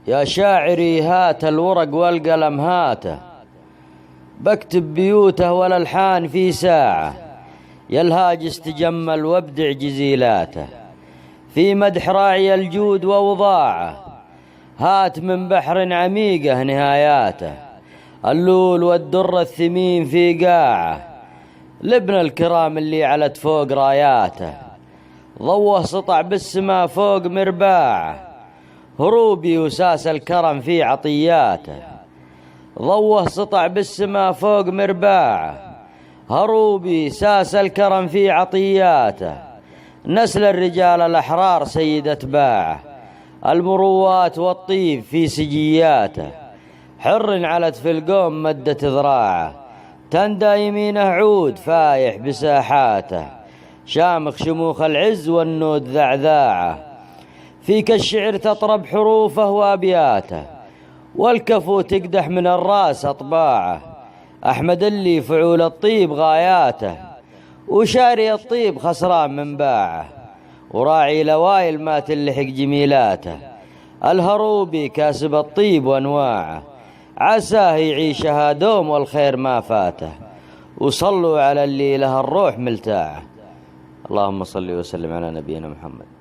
يا شاعري هات الورق والقلم هاته، بكتب بيوته والألحان في ساعة، يا الهاجس تجمل وابدع جزيلاته، في مدح راعي الجود ووضاعه، هات من بحر عميقه نهاياته، اللول والدر الثمين في قاعه، لابن الكرام اللي علت فوق راياته، ضوه سطع بالسما فوق مرباعه، هروبي وساس الكرم في عطياته، ضوه سطع بالسما فوق مرباعه، هروبي ساس الكرم في عطياته، نسل الرجال الأحرار سيد أتباعه، المروات والطيب في سجياته، حر علت في القوم مدت ذراعه، تندى يمينه عود فايح بساحاته، شامخ شموخ العز والنود ذعذاعه، فيك الشعر تطرب حروفه وأبياته، والكفو تقدح من الراس أطباعه، أحمد اللي فعول الطيب غاياته، وشاري الطيب خسران من باعه، وراعي لوايل ما تلحق جميلاته، الهروبي كاسب الطيب وانواعه، عساه يعيشها دوم والخير ما فاته، وصلوا على اللي له الروح ملتاعه. اللهم صل وسلم على نبينا محمد.